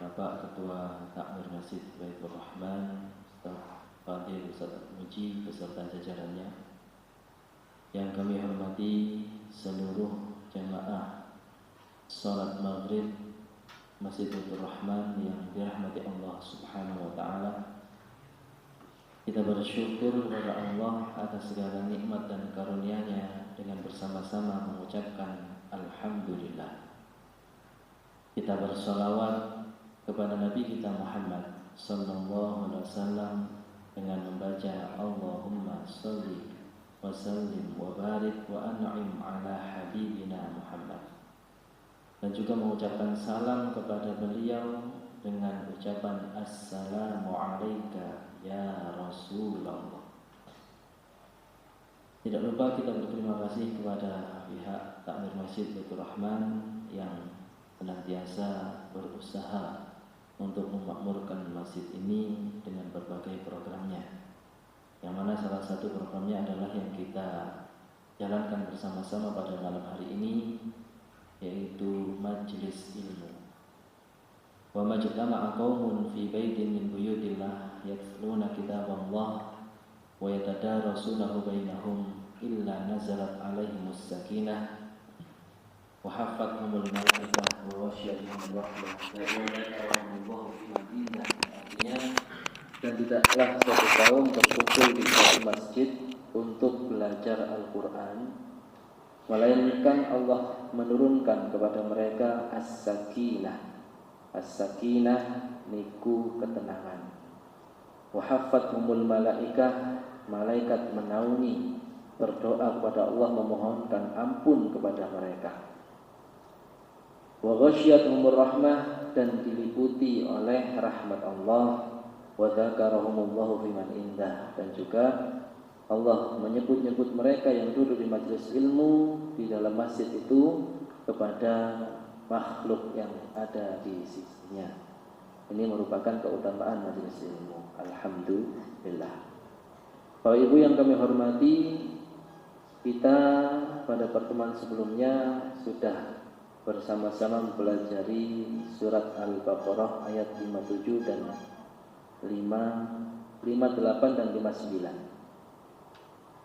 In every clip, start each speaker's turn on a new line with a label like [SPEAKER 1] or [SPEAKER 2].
[SPEAKER 1] Bapak Ketua Takmir Masjid Baitur Rahman, Ustaz Fadil Ustaz Muji beserta jajarannya, yang kami hormati seluruh jamaah salat maghrib Masjid Baitur Rahman yang dirahmati Allah Subhanahu wa taala. Kita bersyukur kepada Allah atas segala nikmat dan karunia-Nya dengan bersama-sama mengucapkan alhamdulillah. Kita bersolawat kepada Nabi kita Muhammad sallallahu alaihi wasallam dengan membaca Allahumma shalli wa sallim wa barik wa an'im ala habibina Muhammad, dan juga mengucapkan salam kepada beliau dengan ucapan assalamu alayka ya Rasulullah. Tidak lupa kita berterima kasih kepada pihak Takmir Masjid Baitur Rahman yang senantiasa berusaha untuk memakmurkan masjid ini dengan berbagai programnya, yang mana salah satu programnya adalah yang kita jalankan bersama-sama pada malam hari ini, yaitu Majlis Ilmu. Wa majtama'a qaumun fi baitin min buyutillah yatluna kitaballah wa yatadarasunahu bainahum illa nazalat alaihimus sakinah wa haffathumul malaikah wa wasyiyatuhum rahmah wa dzakarakumullahu fi man indah. Artinya, dan tidaklah suatu kaum berkumpul di suatu masjid untuk belajar Al-Quran, melainkan Allah menurunkan kepada mereka as-sakinah. As-sakinah niku ketenangan. Wa haffathumul malaikah, malaikat menaungi, berdoa kepada Allah memohonkan ampun kepada mereka. Wa ghasyiyatuhumur rahmah, dan diliputi oleh rahmat Allah. Wa dzakarahumullahu fiman indah, dan juga Allah menyebut-nyebut mereka yang duduk di majelis ilmu di dalam masjid itu kepada makhluk yang ada di sisinya. Ini merupakan keutamaan majelis ilmu. Alhamdulillah. Bapak Ibu yang kami hormati, kita pada pertemuan sebelumnya sudah bersama-sama mempelajari surat Al-Baqarah ayat 57 dan 58 dan 59.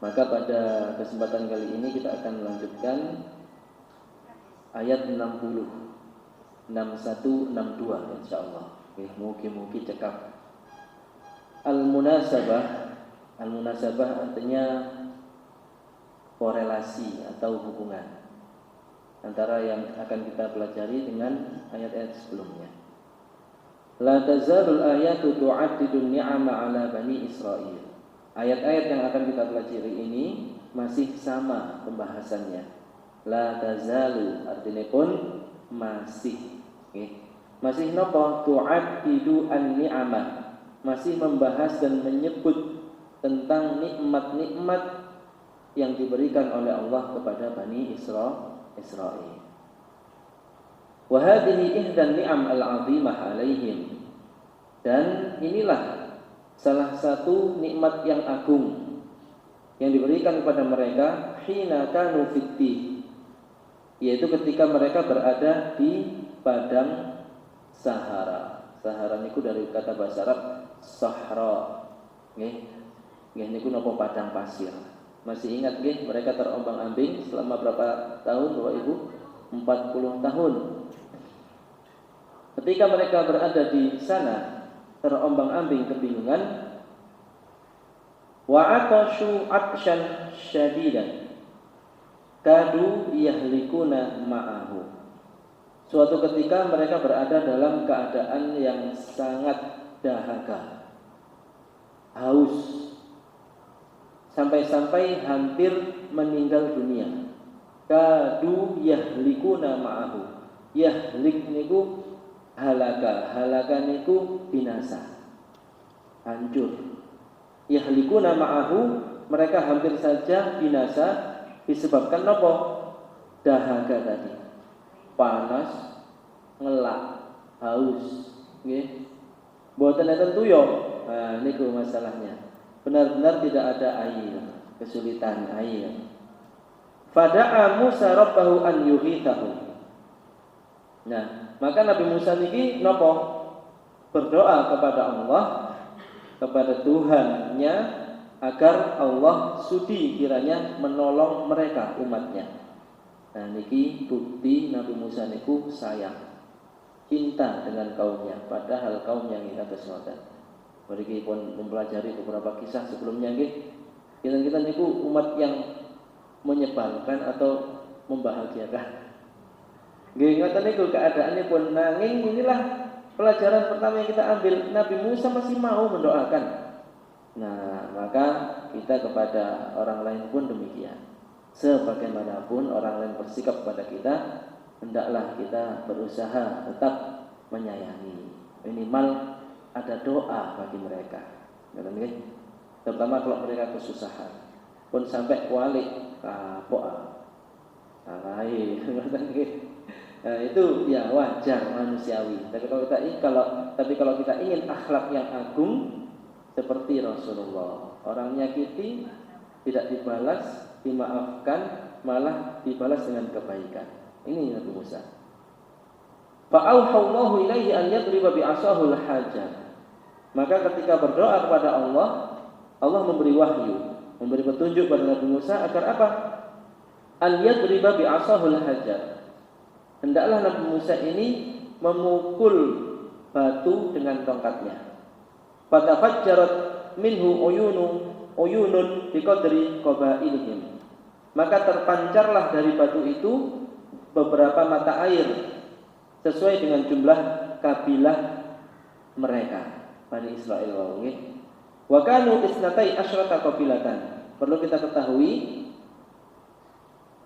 [SPEAKER 1] Maka pada kesempatan kali ini kita akan melanjutkan ayat 60, 61, 62 insyaallah. Mugi-mugi cekap. Al-munasabah. Al-munasabah artinya korelasi atau hubungan antara yang akan kita pelajari dengan ayat-ayat sebelumnya. La tazalul ayatu tu'addidu ni'ama 'ala bani Israil. Ayat-ayat yang akan kita pelajari ini masih sama pembahasannya. La tazalu artinya pun masih. Masih napa? Tu'addidu an-ni'ama. Masih membahas dan menyebut tentang nikmat-nikmat yang diberikan oleh Allah kepada Bani Israil. Wa hadhihi ihdan ni'am al-'azimah 'alaihim. Dan inilah salah satu nikmat yang agung yang diberikan kepada mereka hina kanu fiddin, yaitu ketika mereka berada di padang Sahara. Sahara niku dari kata bahasa Arab sahra. Nggih niku napa padang pasir. Masih ingat nggih mereka terombang-ambing selama berapa tahun Bapak Ibu? 40 tahun. Ketika mereka berada di sana terombang-ambing kebingungan, wa atashu atshan syadidan kadu yahlikuna ma'ahu. Suatu ketika mereka berada dalam keadaan yang sangat dahaga, haus, sampai-sampai hampir meninggal dunia. Kadu yahlikuna ma'ahu. Yahlik niku halaka, halaka niku binasa, hancur. Yahlikuna ma'ahu, mereka hampir saja binasa disebabkan apa? Dahaga tadi. Panas, ngelak, haus, nggih. Mboten enten tuyo. Nah, niku masalahnya. Benar-benar tidak ada air, kesulitan air. Fada'a Musa rabbahu an yughithahu. Nah, maka Nabi Musa niki napa?
[SPEAKER 2] berdoa kepada Allah, kepada Tuhannya, agar Allah sudi kiranya menolong mereka, umatnya. Nah niki bukti Nabi Musa niku sayang, cinta dengan kaumnya, padahal kaumnya nggih kados ngoten. Mriki pun mempelajari beberapa kisah sebelumnya nggih. Kita niku umat yang menyebalkan atau membahagiakan. Nggih ngoten niku keadaannya pun, nanging inilah pelajaran pertama yang kita ambil, Nabi Musa masih mau mendoakan. Nah, maka kita kepada orang lain pun demikian. Sebagaimanapun orang lain bersikap kepada kita, hendaklah kita berusaha tetap menyayangi. Minimal ada doa bagi mereka. Terutama kalau mereka kesusahan. Pun sampai kualik kapok. Nah, itu ya wajar, manusiawi. Tapi kalau kita ingin akhlak yang agung seperti Rasulullah, orang nyakiti tidak dibalas, dimaafkan, malah dibalas dengan kebaikan. Ini Nabi Musa. Fa'auhallahu ilaihi an yadriba bi'asahul hajar. Maka ketika berdoa kepada Allah, Allah memberi wahyu, memberi petunjuk pada Nabi Musa agar apa? An yadriba bi'asahul hajar. Hendaklah Nabi Musa ini memukul batu dengan tongkatnya. Fatafajjarat minhu uyunun biqadri qabailihim. Maka terpancarlah dari batu itu beberapa mata air sesuai dengan jumlah kabilah mereka, Bani Israil. Wa kanu isnatai asyrata qabilatan. Perlu kita ketahui,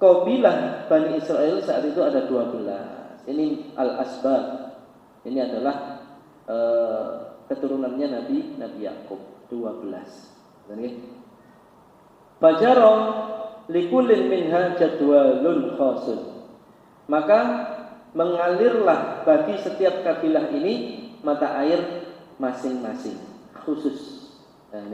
[SPEAKER 2] kabilah Bani Israil saat itu ada 12. Ini al-asbab. Ini adalah keturunannya Nabi Yakub, 12. Fajara likullin minha jadwalun khasun. Maka mengalirlah bagi setiap kabilah ini mata air masing-masing khusus. Nah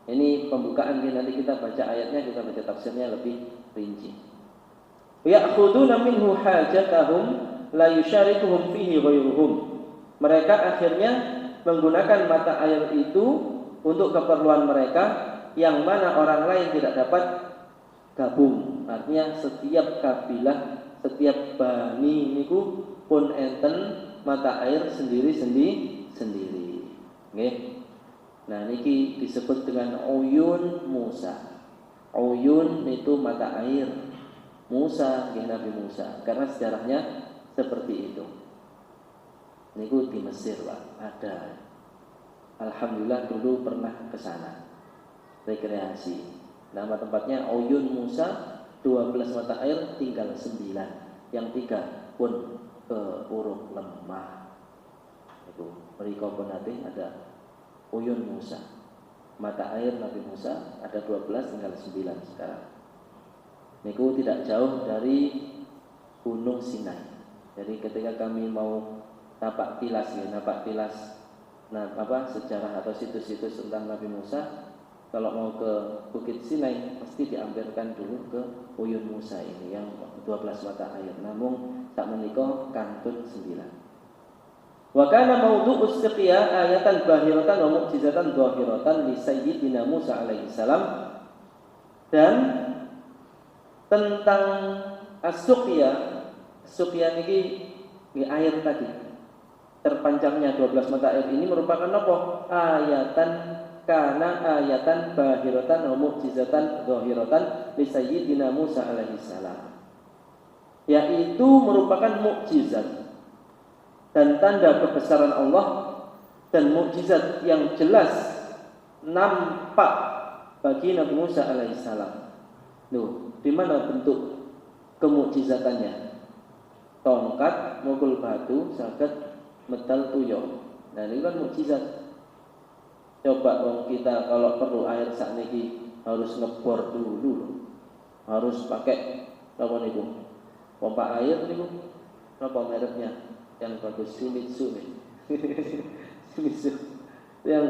[SPEAKER 2] ini pembukaan, nanti kita baca ayatnya, kita baca tafsirnya lebih rinci. Ya'khuduna minhu hajatahum la yusyarikuhum fihi ghairuhum. Mereka akhirnya menggunakan mata air itu untuk keperluan mereka, yang mana orang lain tidak dapat gabung. Artinya setiap kabilah, setiap bani niku pun enten mata air sendiri-sendiri. Nggih. Nah niki disebut dengan uyun Musa. Uyun itu mata air Musa, Nabi Musa, karena sejarahnya seperti itu. Niku di Mesir, Pak, ada. Alhamdulillah dulu pernah ke sana rekreasi. Nama tempatnya Uyun Musa, 12 mata air, tinggal 9. Yang 3 pun ke Uruk Lemah. Itu mereka pun ada Uyun Musa. Mata air Nabi Musa ada 12, tinggal 9 sekarang. Niku tidak jauh dari Gunung Sinai. Jadi ketika kami mau napak tilas sejarah atau situs-situs tentang Nabi Musa, kalau mau ke Bukit Sinai pasti diampirkan dulu ke Uyun Musa ini yang 12 mata air. Namun tak menika kantun 9. Wa kana mawdu'us siqya ayatan bahiratan wa mu'jizatan dhahiratan li sayyidina Musa alaihi salam. Dan tentang as-suqya niki air tadi, terpancarnya 12 mata air ini merupakan apa? Ayatan bahiratan wa mu'jizatan dhahiratan li sayyidina Musa alaihi salam. Yaitu merupakan mukjizat dan tanda kebesaran Allah dan mukjizat yang jelas nampak bagi Nabi Musa alaihissalam. Di mana bentuk kemukjizatannya? Tongkat mukul batu saged metal tuyul. Nah ini kan mukjizat. Coba kita kalau perlu air sakniki harus ngebor dulu, harus pakai apa niku? Pompa air niku. Apa mereknya? Yang bagus Shimizu yang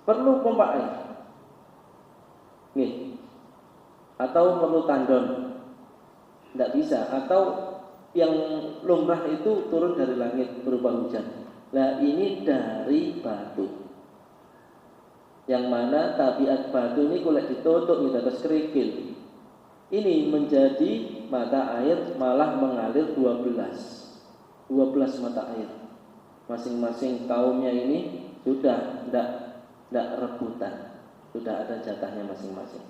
[SPEAKER 2] perlu pompa air atau perlu tandon, tidak bisa, atau yang lumrah itu turun dari langit berupa hujan. Lah ini dari batu. Yang mana tabiat batu ini kulit ditutup di atas kerikil. Ini menjadi mata air malah mengalir 12 mata air. Masing-masing kaumnya ini sudah tidak rebutan, sudah ada jatahnya masing-masing.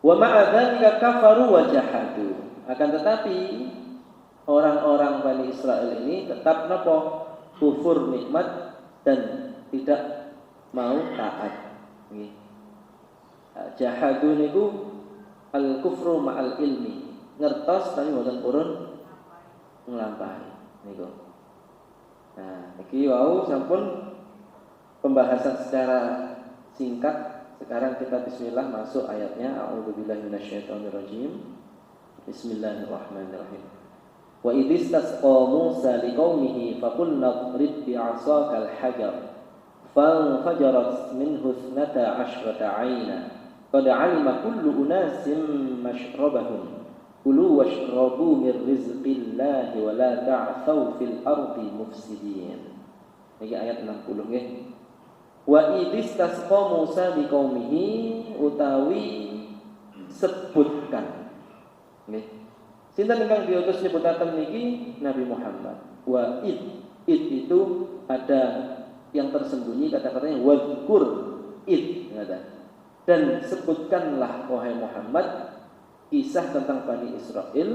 [SPEAKER 2] Wa ma'a dzalika kafaru wa jahadu. Akan tetapi orang-orang Bani Israel ini tetap kufur nikmat dan tidak mau taat. Nggih. Jahadu niku al-kufru ma'al ilmi. Ngertos tapi mboten purun nglampahi niku. Nah, iki wau sampun pembahasan secara singkat. Sekarang kita bismillah masuk ayatnya. A'udzubillahi minasyaitonirrajim. Bismillahirrahmanirrahim. Wa idistasqa Musa liqaumihi faqulna idrib bi'asakal hajar fanfajarat minhu 12 'ayna qad 'alima kullu unasin mashrabahum kulu washrabu min rizqillahi wa la ta'thaw fil ardi mufsidin. Ini ayat 60 nggih. Wa idistasqa Musa liqaumihi utawi sebutkan nggih. Sinten ingkang diutus nyebutaken niki Nabi Muhammad. Wa id itu ada yang tersembunyi kata-katanya wadhkur id dan sebutkanlah wahai Muhammad kisah tentang Bani Israel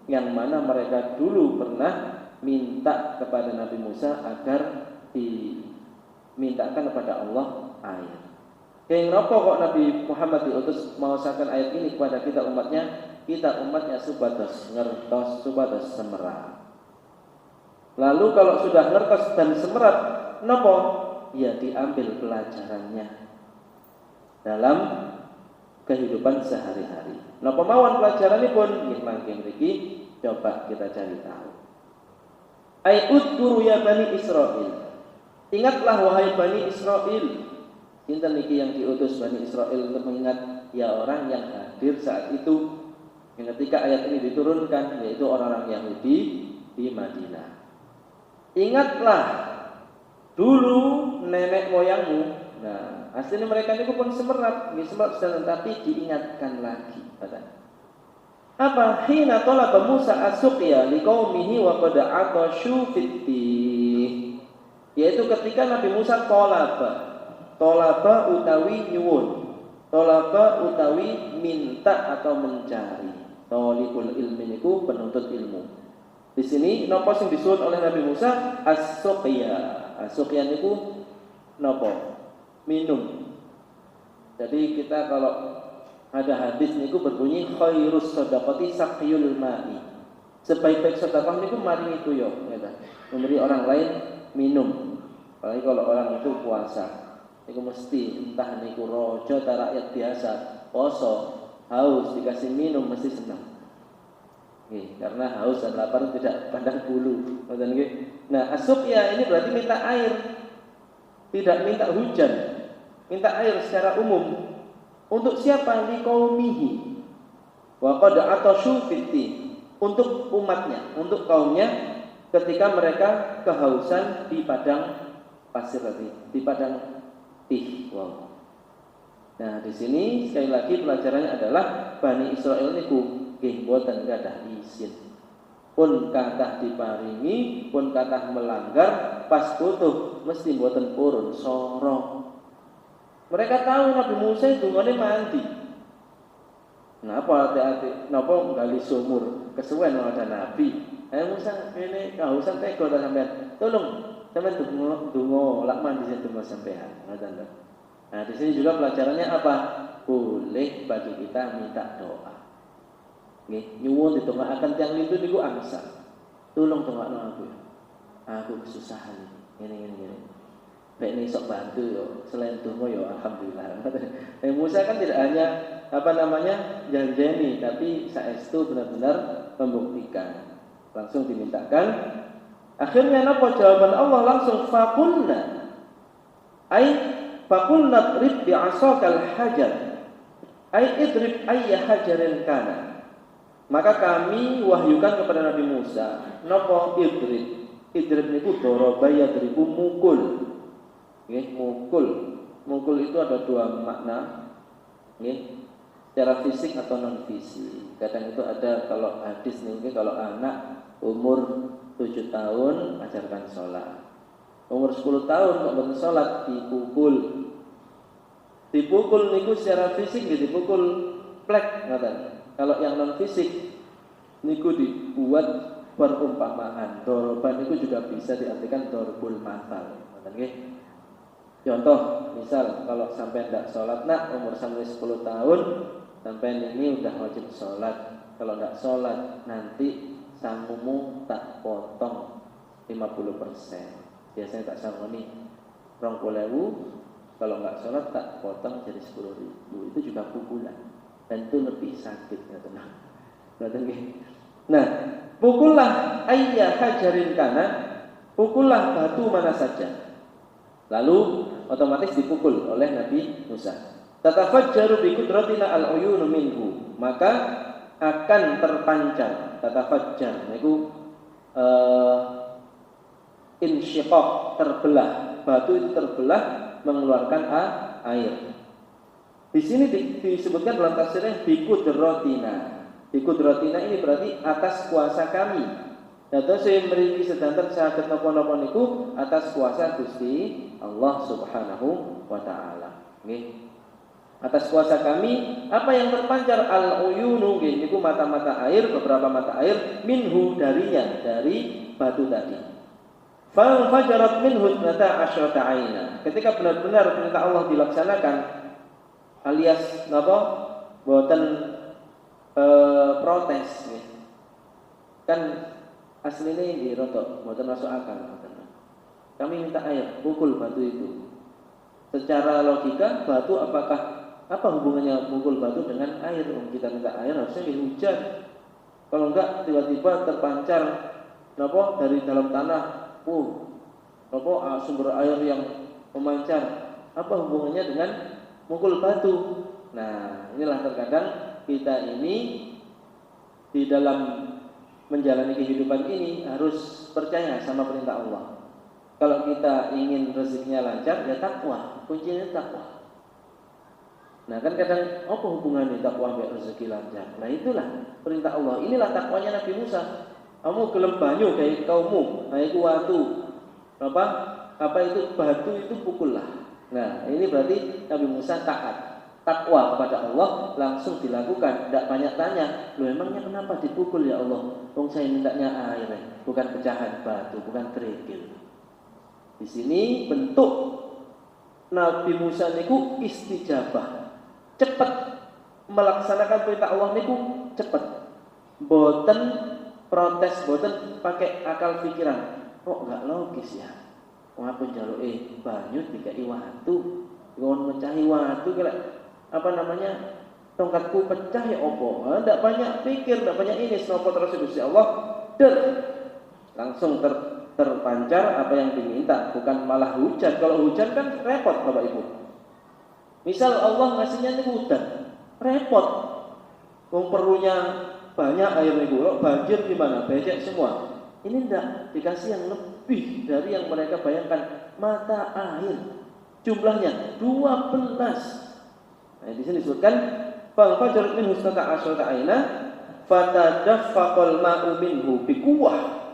[SPEAKER 2] yang mana mereka dulu pernah minta kepada Nabi Musa agar dimintakan kepada Allah air. Kenapa kok Nabi Muhammad diutus mawasakan ayat ini kepada kita umatnya? Kita umatnya subados ngertos subados semerap. Lalu kalau sudah ngertos dan semerap, napa? Ya diambil pelajarannya dalam kehidupan sehari-hari. Napa mawon pelajaranipun? Nggih mangke mriki coba kita cari tahu. Ai udkuru ya Bani Israil. Ingatlah wahai Bani Israil. Sinten niki yang diutus Bani Israil untuk mengingat ya orang yang hadir saat itu ketika ayat ini diturunkan, yaitu orang-orang Yahudi di Madinah. Ingatlah dulu nenek moyangmu. Nah, aslinya mereka itu pun semerap, tapi diingatkan lagi. Apa? Hina talaba Musa as-suqya liqaumihi wa qad atashu fitti. Yaitu ketika Nabi Musa tolaba utawi nyuwun, tolaba utawi minta atau mencari. Talibul ilmi niku penuntut ilmu. Di sini napa sing disuwun oleh Nabi Musa as-suqya. As-suqya niku napa? Minum. Jadi kita kalau ada hadis niku berbunyi khairus shadaqati saqyul ma'i. Sebaik-baik sedekah niku maringi tuyo, ya. Memberi orang lain minum. Apalagi kalau orang itu puasa. Niku mesti entah niku raja ta rakyat biasa, poso, haus dikasih minum mesti senang. Karena haus dan lapar tidak pandang bulu. Nah, as-suqya ini berarti minta air. Tidak minta hujan. Minta air secara umum. Untuk siapa? Liqaumihi. Wa qad atashu fitti. Untuk umatnya, untuk kaumnya ketika mereka kehausan di padang pasir tadi, di padang tih. Wow. Nah, di sini sekali lagi pelajarannya adalah Bani Israil niku nggih mboten gadah izin. Pun kathah diparingi, pun kathah melanggar, pas butuh mesti mboten purun sorong. Mereka tahu Nabi Musa itu dungane mandi. Napa hati-hati, napa nggali sumur, kesuwen ada nabi. Musa kene kausan tega ta sampean. Tolong sampean donga lak mandi donga sampean. Ngoten lho. Nah, di sini juga pelajarannya apa? Boleh bagi kita minta doa. Nggih, nyuwun ditongakaken tiyang lintu niku angsa. Tolong dongakno aku. Aku kesusahan ngene. Nek iso bantu yo, selain donga yo alhamdulillah. Musa kan tidak hanya janjeni, tapi saestu benar-benar membuktikan. Langsung dimintakan. Akhirnya napa jawaban Allah langsung faqulna. Faqulna idrib bi'asakal hajar. Idrib ayya hajarin kana. Maka kami wahyukan kepada Nabi Musa, napa idrib. idrib niku daraba yadribu mukul. Nggih, mukul. Mukul itu ada dua makna. Nggih. Secara fisik atau non fisik. Kadang itu ada kalau hadis nih, kalau anak umur 7 tahun ajarkan sholat. Umur 10 tahun kok boten sholat dipukul. Dipukul niku secara fisik nggih dipukul plek ngoten. Kalau yang non fisik niku dibuat perumpamaan. Doroban niku juga bisa diartikan dorbul matal. Ngoten nggih. Contoh, misal kalau sampai tidak sholat nak umur sampai 10 tahun sampai ini udah wajib sholat. Kalau tidak sholat nanti sangumu tak potong 50%. Biasanya tak sangoni 20.000, kalau nggak sholat tak potong jadi 10.000. Itu juga pukulan dan itu lebih sakit ya tenang. Nah, pukullah ayya hajarin kana, pukullah batu mana saja. Lalu otomatis dipukul oleh Nabi Musa. Tatafajjaru bi qudratina al-uyunu minhu, maka akan terpancar. Tatafajjar niku insyiqaq, terbelah. Batu itu terbelah mengeluarkan air. Di sini disebutkan dalam tafsirnya bi qudratina. Bi qudratina ini berarti atas kuasa kami. Dados saya mriki sedanten saged napa-napa niku atas kuasa Gusti Allah Subhanahu wa taala. Nggih. Atas kuasa kami apa yang terpancar al-uyunu nggih niku mata-mata air, beberapa mata air minhu darinya, dari batu tadi. Fa fajarat minhu 12 aina. Ketika benar-benar perintah Allah dilaksanakan alias napa boten protes nggih. Kan aslinya ini rotok, boten masuk akal. Kami minta air, pukul batu itu. Secara logika batu apa hubungannya pukul batu dengan air? Kita minta air harusnya hujan. Kalau enggak tiba-tiba terpancar napa dari dalam tanah, sumber air yang memancar. Apa hubungannya dengan mukul batu? Nah, inilah terkadang kita ini di dalam menjalani kehidupan ini harus percaya sama perintah Allah. Kalau kita ingin rezekinya lancar, ya takwa. Kuncinya takwa. Nah kan kadang apa hubungannya takwa dengan rezeki lancar? Nah itulah perintah Allah. Inilah takwanya Nabi Musa. Kamu gelem banyu kayak kaummu, nah itu watu. Apa itu batu itu pukullah. Nah ini berarti Nabi Musa taat. Takwa kepada Allah langsung dilakukan, tidak banyak tanya. Loh emangnya kenapa dipukul ya Allah? Wong saya mintanya air, bukan pecahan batu, bukan kerikil. Di sini bentuk Nabi Musa niku istijabah, cepat melaksanakan perintah Allah niku cepat. Boten protes, boten pakai akal pikiran. Kok nggak logis ya? Wapun jaluke banyu dikai watu, ngon mecahi watu kira tongkatku pecah ya opo. Tidak banyak pikir, tidak banyak ini. Senopo terus Gusti Allah langsung terpancar apa yang diminta, bukan malah hujan. Kalau hujan kan repot Bapak Ibu. Misal Allah ngasihnya ini hujan, repot. Perlunya banyak air niku, banjir gimana? Becek semua. Ini tidak dikasih yang lebih dari yang mereka bayangkan. Mata air jumlahnya 12. Nah, di sini disebutkan fa fajarat minhu 12 aina fatadaffaqal ma'u minhu biquwwah.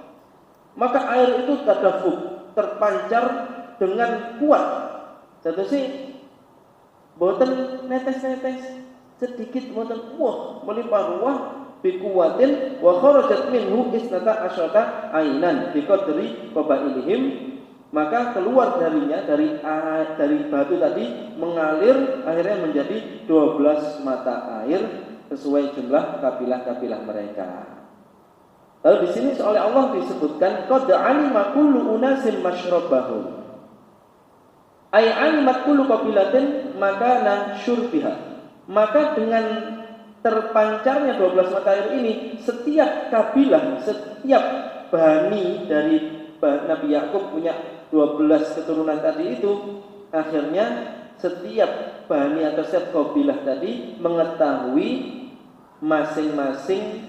[SPEAKER 2] Maka air itu tadafuk, terpancar dengan kuat. Jadi boten netes-netes, sedikit boten melimpah ruah biquwatin wa kharajat minhu 12 ainan biqadri qabailihim. Maka keluar darinya dari batu tadi mengalir akhirnya menjadi 12 mata air sesuai jumlah kabilah-kabilah mereka. Lalu di sini oleh Allah disebutkan qad alima kullu unasin masyrabahum. Ay alimat kullu qabilatin makana syurbiha. Maka dengan terpancarnya 12 mata air ini, setiap kabilah, setiap bani dari Nabi Yakub punya 12 keturunan tadi itu, akhirnya setiap bani atau setiap kabilah tadi mengetahui masing-masing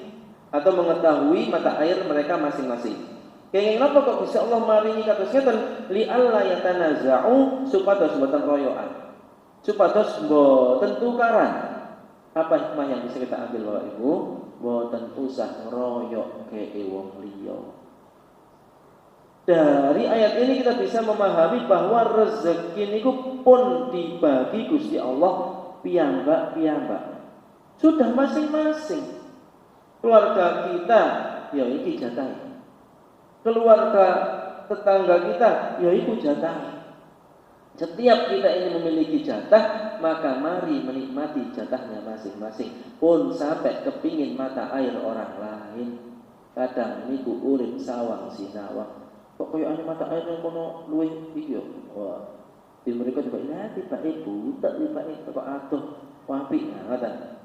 [SPEAKER 2] atau mengetahui mata air mereka masing-masing. Kenging napa kok Gusti Allah maringi kados ngeten li alla yatanaza'u supados mboten royokan. Supados mboten tukaran. Apa hikmah yang bisa kita ambil Bapak Ibu? Mboten usah ngeroyok ke wong liya. Dari ayat ini kita bisa memahami bahwa rezeki niku pun dibagi Gusti Allah piyambak-piyambak. Sudah masing-masing. Keluarga kita ya iki jatah. Keluarga tetangga kita ya iku jatah. Setiap kita ini memiliki jatah, maka mari menikmati jatahnya masing-masing. Pun sampai kepingin mata air orang lain. Kadang niku urip sawang sinawang. Kok koyo ane mata air nang kono luwih iki yo. Wah. Di mereka juga ya tibake buta tibake kok atuh apik ngoten.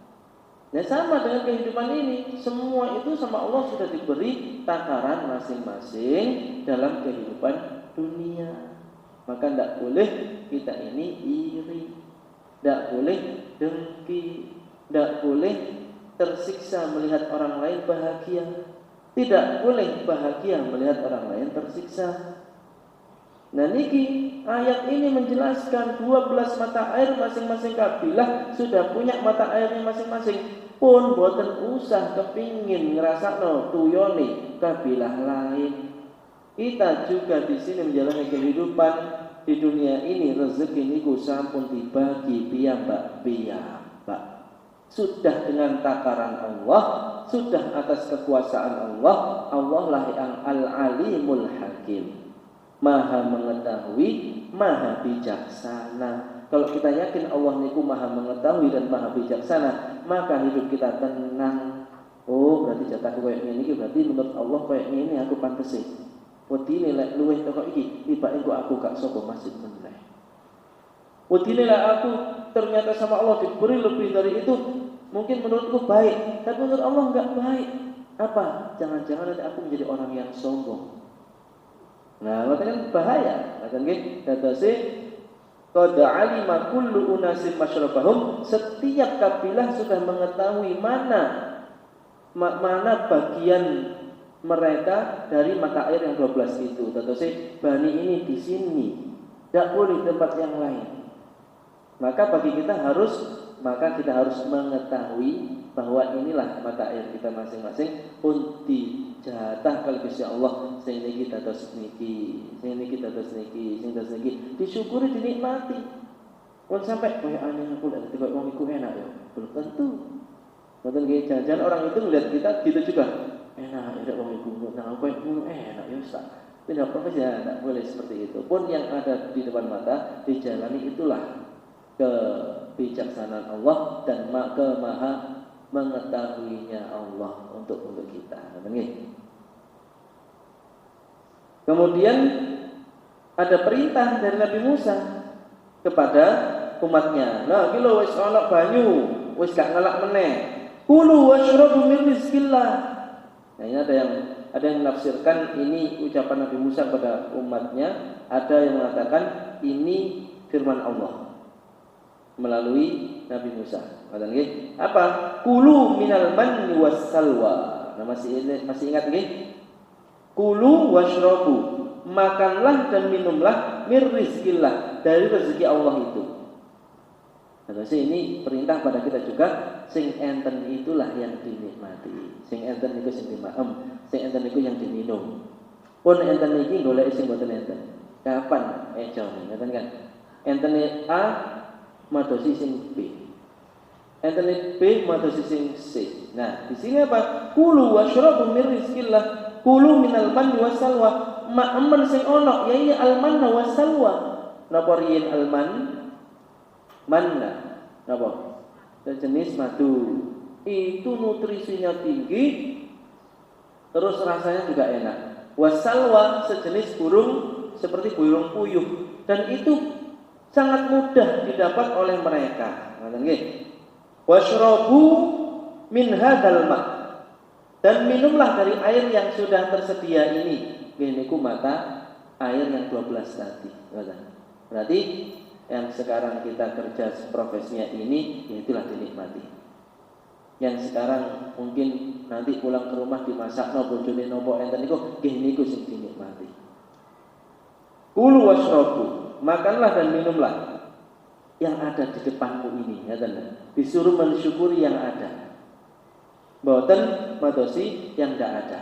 [SPEAKER 2] Nah sama dengan kehidupan ini, semua itu sama Allah sudah diberi takaran masing-masing dalam kehidupan dunia. Maka tidak boleh kita ini iri, tidak boleh dengki, tidak boleh tersiksa melihat orang lain bahagia, tidak boleh bahagia melihat orang lain tersiksa. Nah niki ayat ini menjelaskan 12 mata air masing-masing kabilah sudah punya mata airnya masing-masing. Pun boten usah kepingin ngrasakno tuyone kabilah lain. Kita juga di sini menjalani kehidupan di dunia ini, rezeki niku sampun dibagi piyambak-piyambak. Sudah dengan takaran Allah, sudah atas kekuasaan Allah. Allah lah yang Al-Alimul Hakim, Maha mengetahui, Maha bijaksana. Kalau kita yakin Allah niku Maha mengetahui dan Maha bijaksana, maka hidup kita tenang. Oh, berarti jatahku kayak ngene iki, berarti menurut Allah kayak ngene aku pantes e. Wedine lek luwih teko iki, tibake aku gak sapa masjid meneh. Wedine lek aku ternyata sama Allah diberi lebih dari itu, mungkin menurutku baik, tapi menurut Allah enggak baik. Apa? Jangan-jangan nanti aku menjadi orang yang sombong. Nah, makanya bahaya. Macam nggih, dadose qad alima kullu unasin masyrabahum, setiap kabilah sudah mengetahui mana bagian mereka dari mata air yang 12 itu. Dadose bani ini di sini, tidak boleh di tempat yang lain. Maka kita harus mengetahui bahwa inilah mata air kita masing-masing pun dijatah kalau Gusti Allah sing niki dados niki, sing niki dados niki, sing dados niki, disyukuri, dinikmati. Pun sampai koyo aneh aku lek kok wong iku enak ya. Belum tentu. Mboten nggih, jangan orang itu melihat kita gitu juga. Enak ya wong iku nang koyo enak ya Ustaz. Tidak profesi ya, tidak boleh seperti itu. Pun yang ada di depan mata dijalani itulah kebijaksanaan Allah dan maha mengetahuinya Allah untuk kita. Kemudian ada perintah dari Nabi Musa kepada umatnya. Nah, iki lho wis ana banyu, wis gak ngelak meneh. Kulu washrabu min rizqillah. Nah, ini ada yang menafsirkan ini ucapan Nabi Musa kepada umatnya, ada yang mengatakan ini firman Allah melalui Nabi Musa. Apa? Kulu minal manni wassalwa. Nah, masih ingat nggih? Kulu washrabu, makanlah dan minumlah mir rizqillah, dari rezeki Allah itu. Nah, ini perintah pada kita juga, sing enten itulah yang dinikmati. Sing enten itu sing dimaem, sing enten itu yang diminum. Pun enten iki golek sing mboten enten. Kapan ejone, ngeten kan? Enten A madosi sing B, enten B madosi sing C. Nah, di sini apa? Kulu washrabu mir rizqillah, kulu minal manni wassalwa. Ma'aman sing ono yaitu almanna wassalwa. Napa riyen alman? Manna. Napa? Sejenis madu. Itu nutrisinya tinggi, terus rasanya juga enak. Wassalwa sejenis burung seperti burung puyuh, dan itu sangat mudah didapat oleh mereka. Washrabu min hadzal ma', dan minumlah dari air yang sudah tersedia ini. Ini mata air yang 12 tadi. Berarti yang sekarang kita kerja profesinya ini, itulah dinikmati. Yang sekarang mungkin nanti pulang ke rumah dimasak bojone nopo enten niku nggih niku sing dinikmati. Kulu washrabu, makanlah dan minumlah yang ada di depanmu ini, ya kan? Disuruh mensyukuri yang ada. Boten madosi yang tidak ada.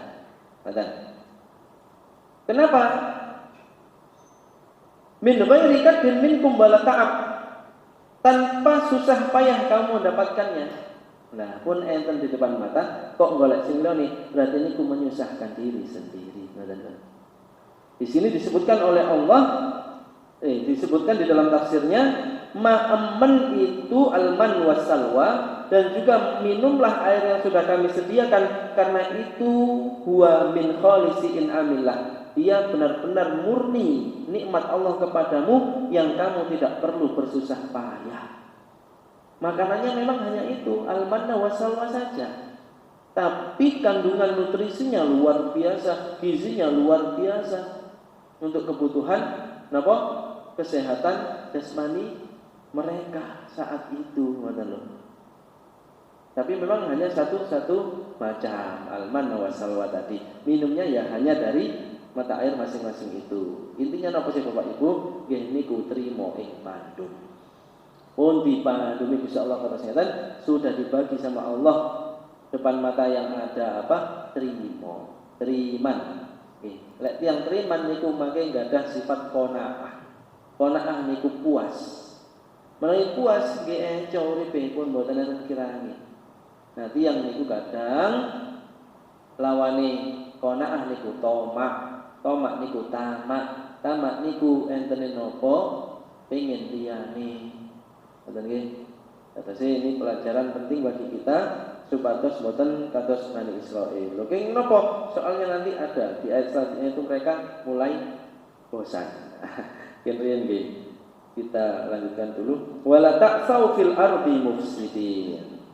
[SPEAKER 2] Kan? Kenapa? Min ghairi kadin minkum wala ta'ab. Tanpa susah payah kamu mendapatkannya. Nah, pun enten di depan mata, kok golek sing liyane, berarti niku menyusahkan diri sendiri. Di sini disebutkan oleh Allah, disebutkan di dalam tafsirnya, ma'amman itu alman wasalwa, dan juga minumlah air yang sudah kami sediakan, karena itu huwa min khalisi in'amillah. Dia benar-benar murni nikmat Allah kepadamu yang kamu tidak perlu bersusah payah. Makanannya memang hanya itu, al-manna wasalwa saja. Tapi kandungan nutrisinya luar biasa, gizinya luar biasa untuk kebutuhan napa? Kesehatan jasmani mereka saat itu, Tapi memang hanya satu macam al-manna wasalwa tadi. Minumnya ya hanya dari mata air masing-masing itu. Intinya napa sih Bapak Ibu? Nggih niku trimo ing pandum. Pun dipandumi Gusti Allah kata sudah dibagi sama Allah depan mata yang ada apa? Teriman. Lek tiyang teriman niku mangke gadah sifat qanaah. Qanaah niku puas. Menawi puas nggih eco uripe pun mboten enten kirani. Nah, tiyang niku kadang lawane qanaah niku tomak niku tamak niku entene napa? Pengen liyane. Terus ini pelajaran penting bagi kita supados boten kados Bani Israil. Lho kenging napa? Soalnya nanti ada di ayat selanjutnya itu mereka mulai bosan. Kemudian kita lanjutkan dulu. Wala ta'sau fil ardi mufsidin.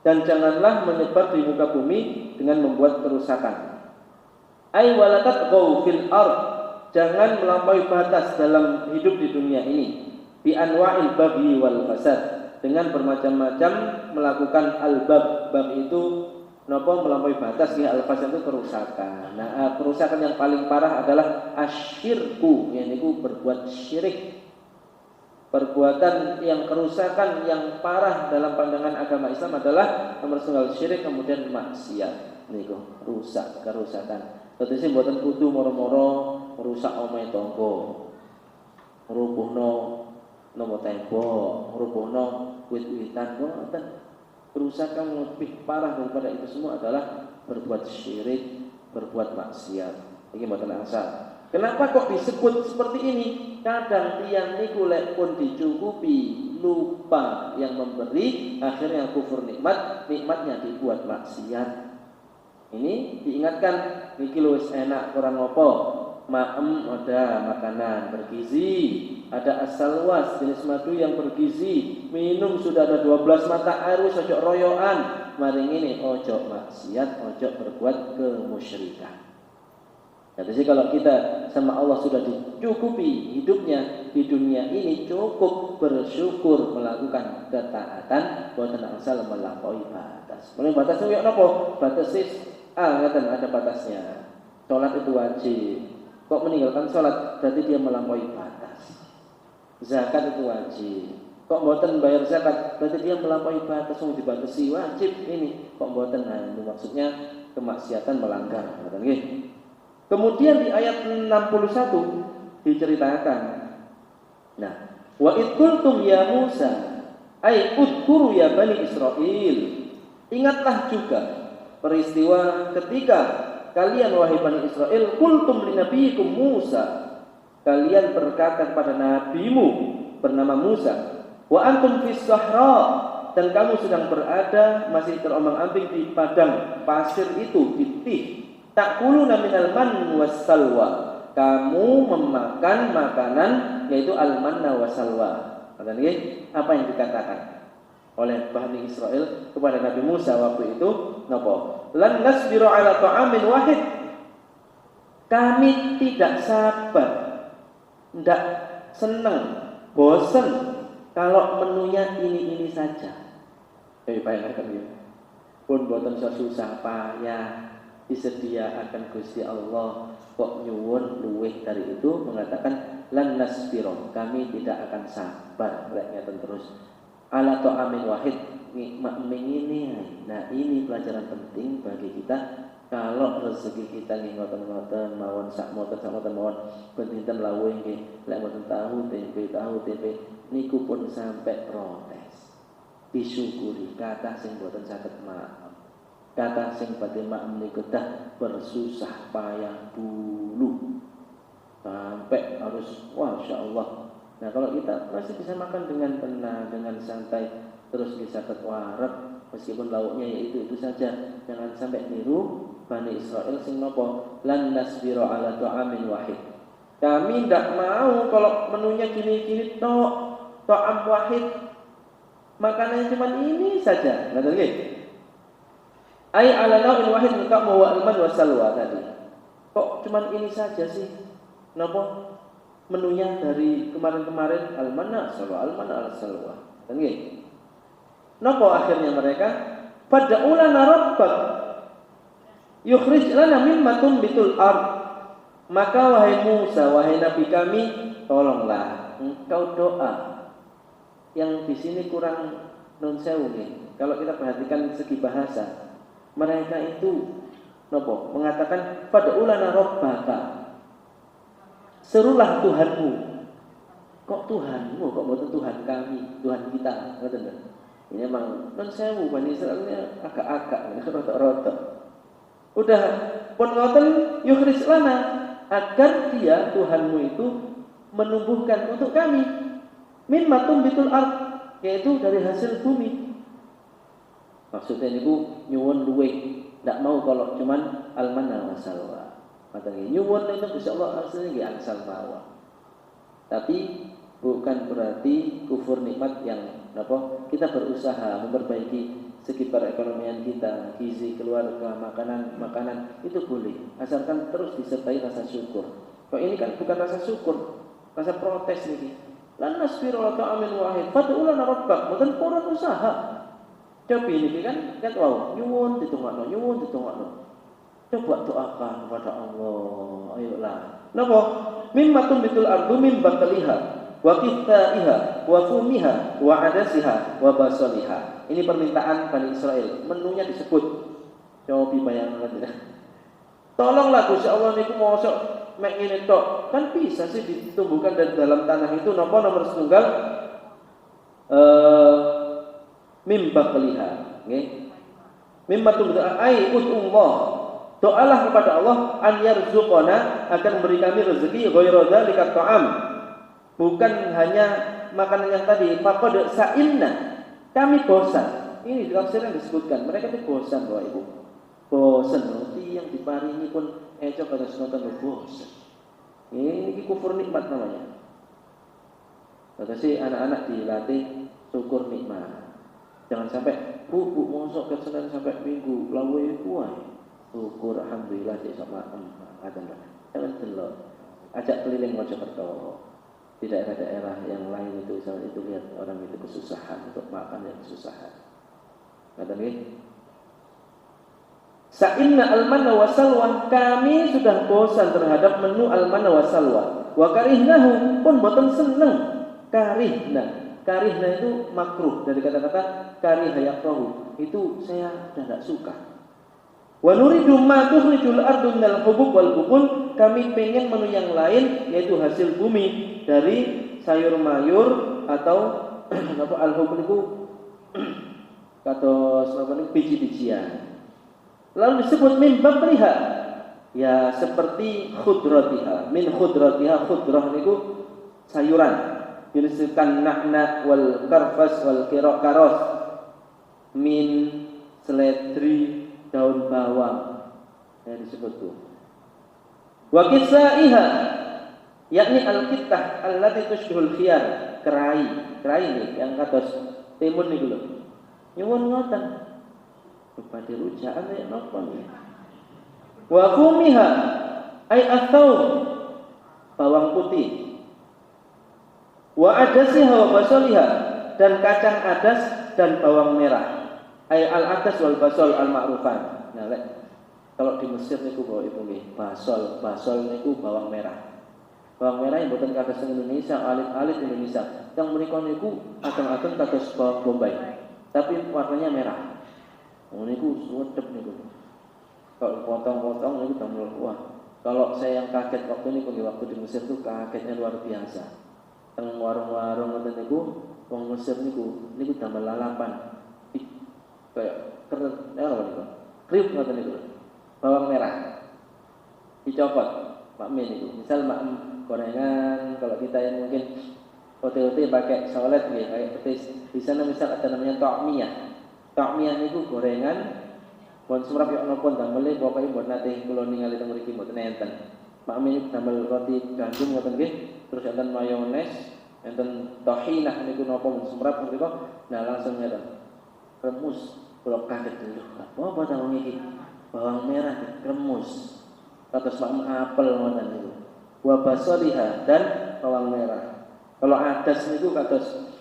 [SPEAKER 2] Dan janganlah menyebar di muka bumi dengan membuat kerusakan. Ai wala tatghaw fil ard. Jangan melampaui batas dalam hidup di dunia ini. Bi anwa'il baghi wal fasad, dengan bermacam-macam melakukan al-bab. Bab itu napa melampaui batas, ya al-fasad itu kerusakan. Nah, kerusakan yang paling parah adalah asyirku, yaitu berbuat syirik. Perbuatan yang kerusakan yang parah dalam pandangan agama Islam adalah nomor setunggal syirik, kemudian maksiat. Niku rusak, kerusakan. Tegese mboten kudu moro-moro merusak omahe tangga. Rubuhno nomor tembok, rubuhno wit-witan, mboten. Kerusakan yang lebih parah daripada itu semua adalah berbuat syirik, berbuat maksiat. Ini mboten asal. Kenapa kok disebut seperti ini? Kadang tiang niku lek pun dicukupi, lupa yang memberi, akhirnya kufur nikmatnya dibuat maksiat. Ini diingatkan, niki wis enak kurang ngopo. Ma'em ada makanan bergizi, ada asalwas jenis madu yang bergizi, minum sudah ada 12 mata air wis ojo royoan, maring ini ojo maksiat, ojo berbuat kemusyrikan. Jadi kalau kita sama Allah sudah dicukupi hidupnya di dunia ini, cukup bersyukur melakukan ketaatan, boten asal melampaui batas. Mulai batasnya ya napa? Batas ngaten ada batasnya. Salat itu wajib. Kok meninggalkan sholat berarti dia melampaui batas. Zakat itu wajib. Kok mboten bayar zakat berarti dia melampaui batas, dibatasi wajib ini. Kok mboten, nah itu maksudnya kemaksiatan melanggar. Nggih. Kemudian di ayat 61 diceritakan. Nah, wa id qultum ya Musa, ai udhkuru ya Bani Israil. Ingatlah juga peristiwa ketika kalian wahai Bani Israel, qultum li nabiyikum Musa, kalian berkata kepada nabimu bernama Musa, wa antum fis sahra, dan kamu sedang berada masih terombang-ambing di padang pasir itu, di Tih. Ta'kuluna minal man wassalwa, kamu memakan makanan yaitu al-manna wassalwa. Apa yang dikatakan oleh Bani Israel kepada Nabi Musa waktu itu? Napa? Lan nasbiru ala ta'amin wahid. Kami tidak sabar, tidak senang, bosan kalau menunya ini saja. Bayangkan ya. pun boten susah payah disediakan Gusti Allah kok nyuwun luweh dari itu, mengatakan lan nasbiro, kami tidak akan sabar lek ngeten terus ala ta'amin wahid ini. Nah, ini pelajaran penting bagi kita. Kalau rezeki kita nggih ngoten-ngoten mawon sak moten mawon pinten lawuh nggih lek mboten tahu tempe niku pun sampai protes. Disyukuri kata sing mboten saged maaf. Kata sing badhe maem niku dah bersusah payah dulu. Sampai harus Masya Allah. Nah, kalau kita masih bisa makan dengan tenang, dengan santai, terus bisa ketwarak meskipun lauknya yaitu itu saja, jangan sampai niru Bani Israel sing nopo lan nasbiro ala ta'amin wahid. Kami tidak mau kalau menunya gini-gini ta'am wahid, makanannya cuma ini saja. Nggak tahu ay ala nau'in wahid muka wa alman wa salwa tadi. Kok cuma ini saja sih? Nopo menunya dari kemarin-kemarin almana al-salwa. Kan nggih? Nopo akhirnya mereka pada ulana rabbak yukhrij lana mimma tumbitul ard. Maka wahai Musa, wahai nabi kami, tolonglah engkau doa. Yang di sini kurang non sewu nih. Kalau kita perhatikan segi bahasa, mereka itu nopo mengatakan pada ulana rabbaka, serulah Tuhanmu. Kok Tuhanmu? Kok bukan Tuhan kami, Tuhan kita? Ngerti? Ini memang non sewu Bani Israelnya agak-agak, rotok-rotok. Udah pun ngoten yukhrij lana, agar dia Tuhanmu itu menumbuhkan untuk kami mimma tumbitul ard, yaitu dari hasil bumi. Maksudnya niku nyuwun luweh, ndak mau kalau cuman almana wasalwa. Matane nyuwun itu insyaallah hasilnya nggih angsal mawon. Tapi bukan berarti kufur nikmat yang apa kita berusaha memperbaiki segi perekonomian kita, gizi keluarga, makanan itu boleh, asalkan terus disertai rasa syukur. Kok ini kan bukan rasa syukur, rasa protes nih. Lan nasbiru ala ta'amin wahid, fad'u lana rabbak, mboten purun usaha. Coba ini kan wow, nyuwun ditungakno. Coba doakan kepada Allah, ayolah. Napa? Mimma tumbitul ardu min bakaliha wa qithaiha wa fumiha wa adasiha wa basaliha. Ini permintaan Bani Israel. Menunya disebut. Coba bayangkan ya. Tolonglah Gusti Allah niku mosok mek ngene tok. Kan bisa sih ditumbuhkan dari dalam tanah itu napa nomor setunggal mim bakaliha, nggih. Mimma tumbitul ai utullah. Doalah kepada Allah an yarzuqana, akan memberi kami rezeki ghairu dzalika ta'am. Bukan hanya makanan yang tadi, faqad sa'inna. Kami bosan. Ini di tafsirnya disebutkan, mereka itu bosan Bapak Ibu. Bosan roti yang diparingi pun coba terus nonton bosan. Ini kufur nikmat namanya. Kata si anak-anak dilatih syukur nikmat. Jangan sampai bu mosok ke Senin sampai Minggu lawe kuai. Syukur alhamdulillah sik sama jangan delok. Ajak keliling Mojokerto. Di daerah-daerah yang lain itu lihat orang itu kesusahan untuk makan yang kesusahan. Kata nggih. Sa'inna al-manna wa salwa, kami sudah bosan terhadap menu al-manna wa salwa. Wa karihnahu, pun boten seneng. Karihna itu makruh, dari kata-kata kariha yakrahu. Itu saya sudah tidak suka. Wa nuridu ma tukhrijul ardu minal hubub wal bukul, kami pengen menu yang lain yaitu hasil bumi dari sayur mayur atau apa al-hubub itu kados apa biji-bijian. Lalu disebut min bakriha, ya seperti khudratiha. Min khudratiha, khudrah niku sayuran. Disebutkan na'na wal karfas wal karos. Min seledri, daun bawang yang disebut tuh. Wa kisaiha, yakni al-kittah allati tushbihul khiyar, kerai nih yang kados timun niku lho. Nyuwun ngoten. Rupane rujaan nek napa nih. Wa fumiha ay athau, bawang putih. Wa adasiha wa basaliha, dan kacang adas dan bawang merah. Ay al-adas wal basol al-ma'rufan. Nah, kalau di Mesir niku bawa itu nggih, basol niku bawang merah. Bawang merah yang buatan kados Indonesia, alit-alit Indonesia. Yang mereka niku ageng-ageng kados bawang bombay. Tapi warnanya merah. Niku sedep niku. Kalau potong-potong niku damel wah. Kalau saya yang kaget waktu di Mesir tuh kagetnya luar biasa. Teng warung-warung ngoten niku wong Mesir niku damel lalapan. Kayak keren apa niku? Kriuk ngoten niku. Bawang merah. Dicopot, Pak Min niku. Misal mak gorengan, kalau kita yang mungkin OT-OT pakai solet nggih, pakai petis. Di sana misal ada namanya ta'miyah. Ta'miyah niku gorengan bon semrap yo napa damel pokoke mbon nate kula ningali teng mriki mboten enten. Mak Min damel roti gandum ngoten nggih, terus enten mayones, enten tahinah niku napa bon semrap mriko. Nah langsung ngeten. Remus, kula kaget dulu. Apa ta wong iki? Bawang merah remus. Kados mak apel ngoten niku. Wa basaliha dan bawang merah. Kalau adas niku kados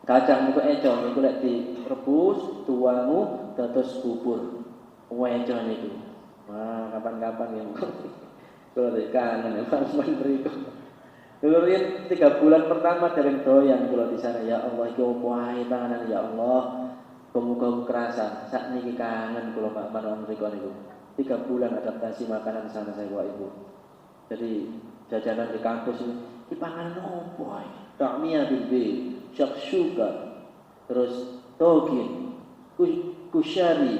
[SPEAKER 2] kacang niku eco niku lek direbus tuangu dados bubur. Eco niku. Wah, kapan-kapan yang kula kangen ya Mas mriku. Dulu 3 bulan pertama dereng doyan kula di sana. Ya Allah iki opo ae panganan ya Allah. Muga-muga kerasa. Sakniki kangen kula Pak Marwan mriku niku. 3 bulan adaptasi makanan sana saya Bapak Ibu. Jadi jajanan di kampus ini panganan opo ae. Ta'miyah bilbi, syakshuka, terus togin, kusyari.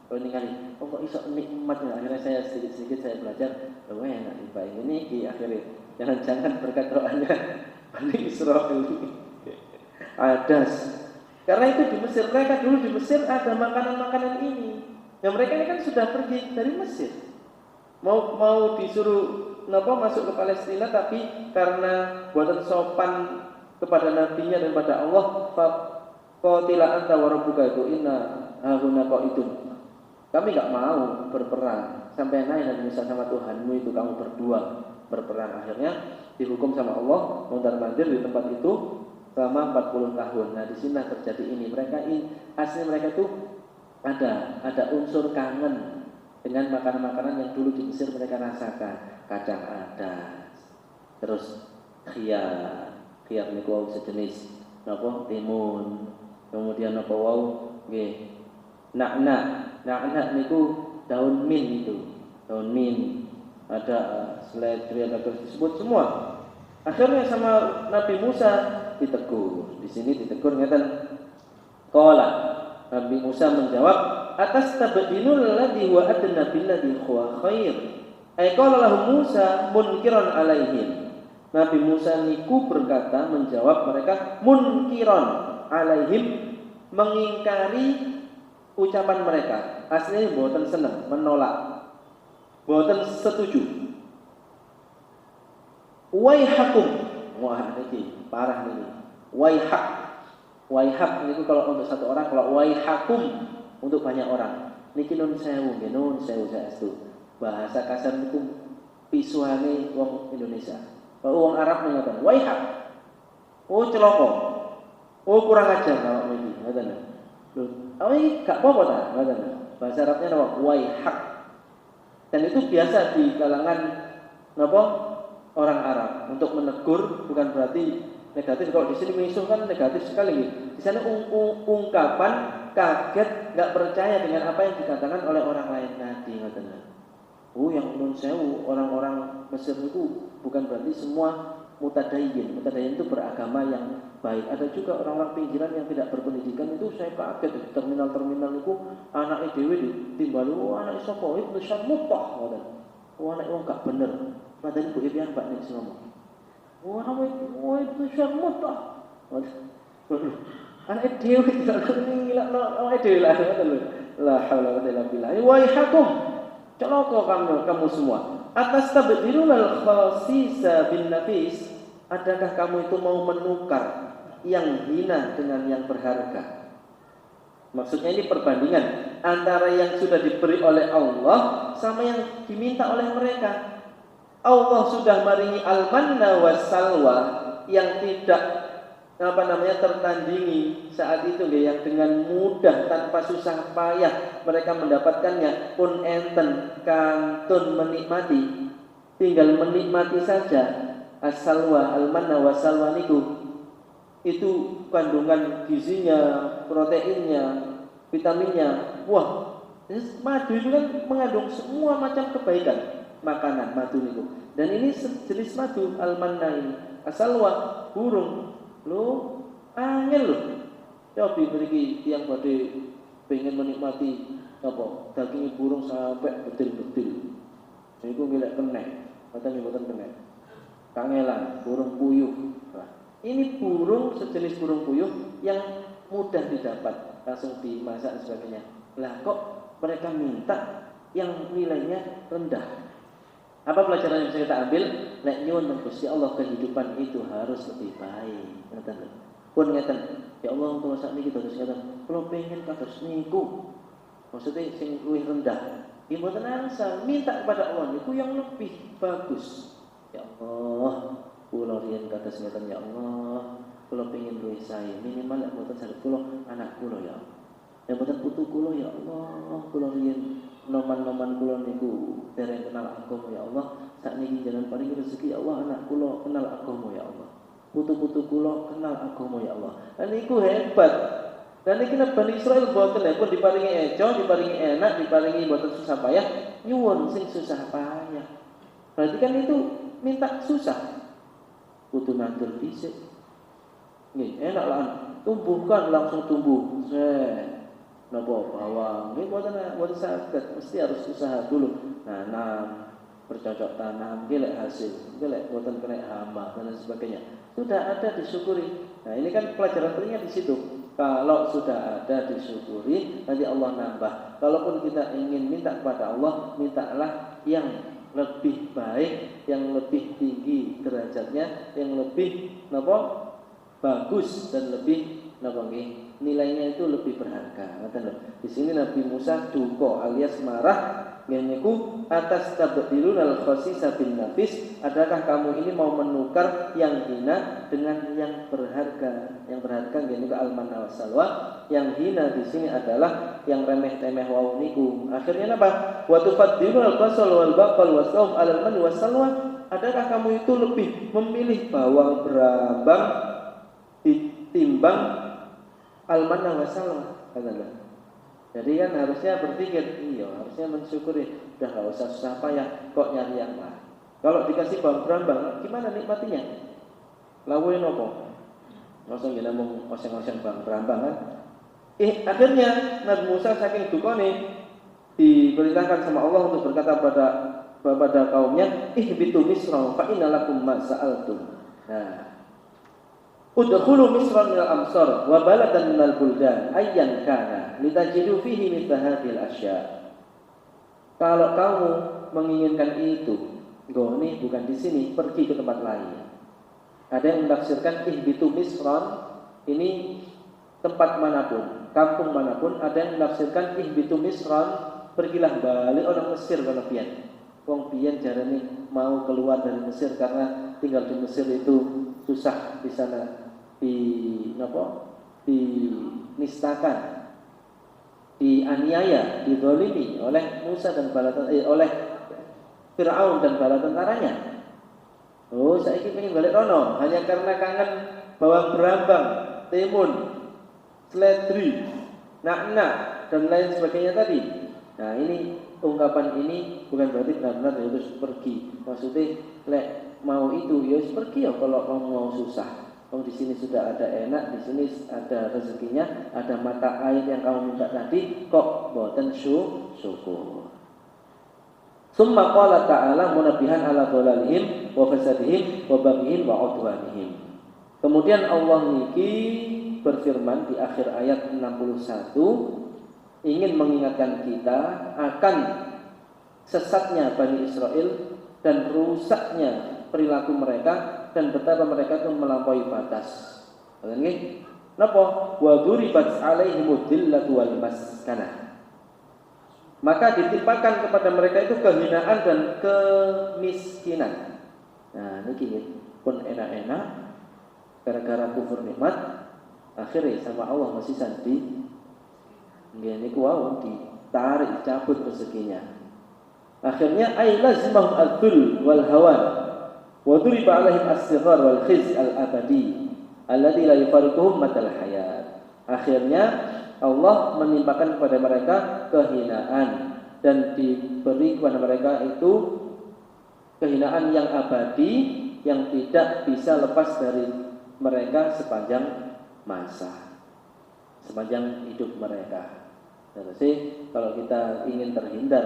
[SPEAKER 2] Kalau ini kali, kok iso nikmat. Akhirnya saya sedikit-sedikit saya belajar. Oh enak di Pak ini akhirnya. Jangan-jangan berkat doanya Bani Israel adas. Karena itu di Mesir, mereka dulu di Mesir ada makanan-makanan ini. Yang mereka ini kan sudah pergi dari Mesir. Mau disuruh masuk ke Palestina, tapi karena buatan sopan kepada nabinya dan pada Allah, faqatila anta wa rabbuka itu inna hahuna qaidun. Kami enggak mau berperang. Sampai naik dan bisa sama Tuhanmu itu kamu berdua berperang. Akhirnya dihukum sama Allah mondar-mandir di tempat itu selama 40 tahun. Nah, di sini terjadi ini. Asli mereka itu ada unsur kangen dengan makanan-makanan yang dulu di Mesir mereka rasakan. Kacang adas, terus khiyar niku sejenis napa timun, kemudian napa wau nggih nak niku daun mint itu. Daun mint, ada seledri, ada disebut semua. Akhirnya sama Nabi Musa ditegur. Di sini ditegur ngeten. Qala Nabi Musa menjawab, "Atas tabdinul ladzi huwa adna billadzi huwa khair." Ai qala lahu Musa munkiran alaihim. Nabi Musa niku berkata menjawab mereka munkiran alaihim, mengingkari ucapan mereka. Aslinya boten seneng, menolak. Boten setuju. Waihakum. Wah niki parah niki. Waihak niku kalau untuk satu orang, kalau waihakum untuk banyak orang. Niki nun sewu saestu. Bahasa kasar niku pisuane wong Indonesia. Kalau wong Arab mengatakan waihak. Oh celoko. Oh kurang ajar awak niki, ngoten. Lho, awake gak apa-apa ta, ngoten. Bahasa Arabnya napa? Waihak. Dan itu biasa di kalangan napa? Orang Arab untuk menegur, bukan berarti negatif. Kalau di sini misuh kan negatif sekali. Di sana ungkapan kaget, nggak percaya dengan apa yang dikatakan oleh orang lain tadi. Oh, yang nun sewu orang-orang Mesir itu bukan berarti semua mutadayyin. Mutadayyin itu beragama yang baik. Ada juga orang-orang pinggiran yang tidak berpendidikan. Itu saya kaget di terminal-terminal itu anak dewe ditimbali. Oh, anak sapa ibnu syarmutah. Oh, anak wong gak bener. Padahal ibu ibu Pak nih ngomong. Wah itu syarmutah. Anak dewe tidak ngilak anak dewe lah. La haula wala quwwata illa billah. Waihakum. Celaka kamu semua. Atas tabdilul khasisa bin nafis. Adakah kamu itu mau menukar yang hina dengan yang berharga? Maksudnya ini perbandingan antara yang sudah diberi oleh Allah sama yang diminta oleh mereka. Allah sudah maringi al-manna was salwa yang tidak tertandingi saat itu yang dengan mudah tanpa susah payah mereka mendapatkannya pun enten kantun menikmati, tinggal menikmati saja as-salwa al-manna wasalwa niku, itu kandungan gizinya, proteinnya, vitaminnya. Wah, madu itu kan mengandung semua macam kebaikan makanan madu niku. Dan ini jenis madu al-manna ini asalwa burung. Lo angel lo. Coba mriki yang badhe pengen menikmati apa daging burung sampai betul-betul. Niku ngelak kenek, mboten kenek. Kangelan, burung puyuh. Nah, ini burung sejenis burung puyuh yang mudah didapat, langsung dimasak dan sebagainya. Lah kok mereka minta yang nilainya rendah? Apa pelajaran yang bisa kita ambil? Nek nyuwun nang Gusti Allah, kehidupan itu harus lebih baik. Ngoten lho. Pun ngeten, ya Allah kula sakniki terus ngeten. Kula pengen kados niku. Maksudnya sing luwih rendah. Ya mboten angsa, minta kepada Allah niku yang lebih bagus. Ya Allah, kula riyen kados ngeten ya Allah. Kula pengen luwih sae, minimal nek mboten saged kula anak kula ya. Nek mboten putu kula ya Allah, kula riyen noman-noman kula niku dereng kenal agama ya Allah. Sakniki jalan paring rezeki ya Allah, anak kula kenal agama ya Allah. Putu-putu kula kenal agama ya Allah. Dan niku hebat. Dan iki nek Bani Israil boten pun diparingi eco, diparingi enak, diparingi boten susah payah, nyuwun sing susah payah. Berarti kan itu minta susah. Kudu nandur dhisik. Nggih, enak lah tumbuhkan langsung tumbuh. Napa bawang, ini buatan saged, mesti harus usaha dulu. Nanam, bercocok tanam, gelek hasil, gelek buatan kena hama dan sebagainya. Sudah ada disyukuri. Nah ini kan pelajaran pentingnya di situ. Kalau sudah ada disyukuri, nanti Allah nambah. Kalaupun kita ingin minta kepada Allah, mintalah yang lebih baik, yang lebih tinggi derajatnya, yang lebih bagus dan lebih nilainya itu lebih berharga. Di sini Nabi Musa duko alias marah ngeniku atas tabdilun al-khasisa bin nafis. Adakah kamu ini mau menukar yang hina dengan yang berharga? Yang berharga ngeniku al-manna wasalwa. Yang hina di sini adalah yang remeh-temeh wau niku. Akhirnya apa? Wa tufaddilun al-basal wal baqal wasaum al-manna wasalwa. Adakah kamu itu lebih memilih bawang berambang ditimbang al-manna wasalwa? Jadi kan harusnya berpikir, iya harusnya mensyukuri. Udah gak usah susah payah, kok nyari yang lain. Kalau dikasih bawang berambang, gimana nikmatinya? Lawuin apa? Langsung gila mau oseng-oseng bawang berambang kan? Akhirnya Nabi Musa saking dukane diperintahkan sama Allah untuk berkata pada kaumnya, ihbitu misra fa inna lakum ma sa'altum. Nah, udkhulu misran minal amsar wa baladan minal buldan ayyan kana litajidu fihi mithla hadhil asya. Kalau kamu menginginkan itu, goni bukan di sini, pergi ke tempat lain. Ada yang menafsirkan ihbitu misran ini tempat manapun, kampung manapun. Ada yang menafsirkan ihbitu misran, pergilah balik orang Mesir kalau pian. Wong pian jarane mau keluar dari Mesir karena tinggal di Mesir itu susah di sana. Dinistakan, dianiaya, dizalimi oleh Musa dan oleh Fir'aun dan bala tentaranya. Oh, saya ingin balik rono hanya karena kangen bawang berambang, timun, seledri, nak dan lain sebagainya tadi. Nah, ini ungkapan ini bukan berarti benar-benar harus pergi. Maksudnya, lek mau itu ya pergi ya kalau kamu mau susah. Di sini sudah ada enak, di sini ada rezekinya, ada mata air yang kamu minta tadi, kok boten syukur. Summa qala ta'ala munabihan ala dhalalihim wa fasadihim wa baghihim wa udwanihim. Kemudian Allah niki berfirman di akhir ayat 61 ingin mengingatkan kita akan sesatnya Bani Israel dan rusaknya perilaku mereka dan betapa mereka itu melampaui batas. Nggih. Napa? Wa duribat alaihimud dhillatu wal maskanah. Maka ditimpakan kepada mereka itu kehinaan dan kemiskinan. Nah, niki pun enak-enak gara-gara kufur nikmat akhirnya sama Allah masih santi ngene ku wau ditarik cabut rezekinya. Akhirnya ay lazimahum al-dhul wal hawan wa duriba alaihim as-sighar wal khizy al-abadi alladzi la yufariquhum matal hayat. Akhirnya Allah menimpakan kepada mereka kehinaan dan diberi kepada mereka itu kehinaan yang abadi yang tidak bisa lepas dari mereka sepanjang masa, sepanjang hidup mereka. Jadi kalau kita ingin terhindar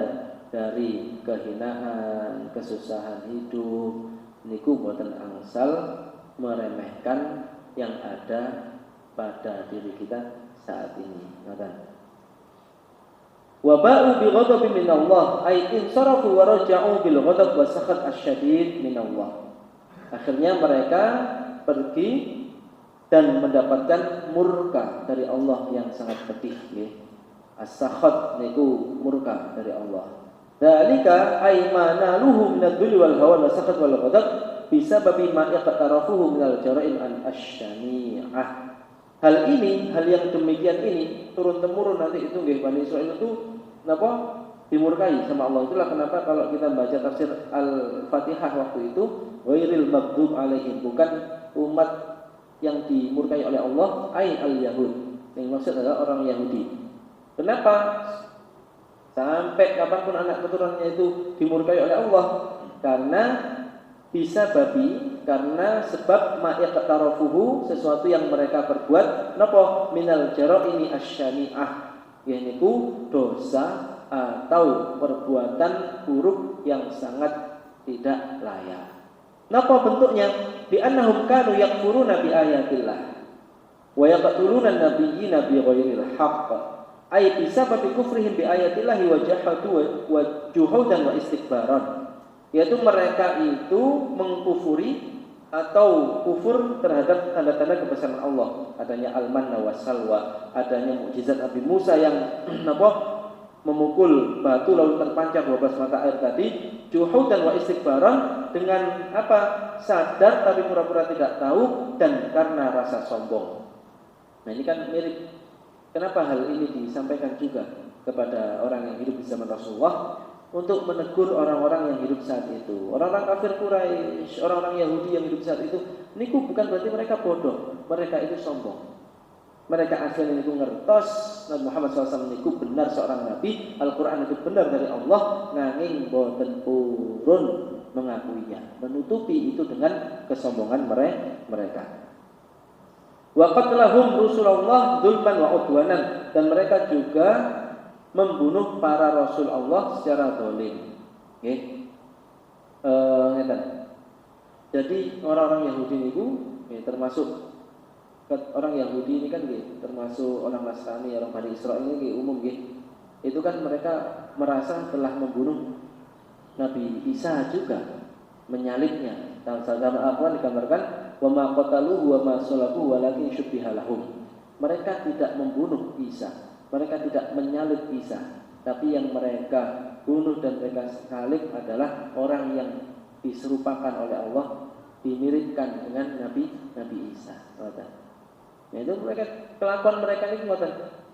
[SPEAKER 2] dari kehinaan, kesusahan hidup, niku boten angsal meremehkan yang ada pada diri kita saat ini. Wa ba'u bi ghadabin min Allah ay insarafu wa raja'u bil ghadab wa sakhat asyadid min Allah. Akhirnya mereka pergi dan mendapatkan murka dari Allah yang sangat pedih nggih. As-sakhat niku murka dari Allah. Dzalika ay manaluhu min ad-dhul wal hawa wa sakhat wal ghadab bisababi ma yaqtarafuhu min al-jara'im an asyani'ah. Hal ini, hal yang demikian ini turun temurun nanti itu nggih Bani Israil itu napa dimurkai sama Allah. Itulah kenapa kalau kita baca tafsir Al-Fatihah waktu itu ghairil maghdub alaihim, bukan umat yang dimurkai oleh Allah, ai al-yahud. Yang maksud adalah orang Yahudi. Kenapa? Sampai kapanpun anak keturunannya itu dimurkai oleh Allah karena bisa babi, karena sebab ma'yaqtarafuhu, sesuatu yang mereka perbuat napa minal jara'imi asyani'ah, yaitu dosa atau perbuatan buruk yang sangat tidak layak. Napa bentuknya? Bi annahum kanu yakfuruna bi ayatillah wa yaqtuluna an-nabiyyina bi ghairil haqq. Ay bisababi kufrihim bi ayatillahi wa jahadu wa juhudan wa istikbaran. Yaitu mereka itu mengkufuri atau kufur terhadap tanda-tanda kebesaran Allah, adanya al-manna was-salwa, adanya mukjizat Nabi Musa yang memukul batu lalu terpancar 12 mata air tadi, juhudan wa istikbaran, dengan apa? Sadar tapi pura-pura tidak tahu dan karena rasa sombong. Nah, ini kan mirip. Kenapa hal ini disampaikan juga kepada orang yang hidup di zaman Rasulullah untuk menegur orang-orang yang hidup saat itu. Orang-orang kafir Quraisy, orang-orang Yahudi yang hidup saat itu, niku bukan berarti mereka bodoh, mereka itu sombong. Mereka aslinya niku ngertos Nabi Muhammad SAW niku benar seorang nabi, Al-Qur'an itu benar dari Allah, nanging boten purun mengakuinya, menutupi itu dengan kesombongan mereka. Wa qatlahum Rasulullah dzulman wa udwanan, dan mereka juga membunuh para rasul Allah secara zalim. Nggih. Jadi orang-orang Yahudi itu termasuk orang Yahudi ini kan termasuk orang Nasrani, orang Bani Israil ini umum itu kan mereka merasa telah membunuh Nabi Isa juga, menyalibnya. Dalam Al-Qur'an digambarkan wa ma qataluhu wa ma salabuhu walakin syubbiha lahum. Mereka tidak membunuh Isa, mereka tidak menyalib Isa, tapi yang mereka bunuh dan mereka salib adalah orang yang diserupakan oleh Allah, dimiripkan dengan Nabi Isa. Nah, itu mereka, kelakuan mereka ini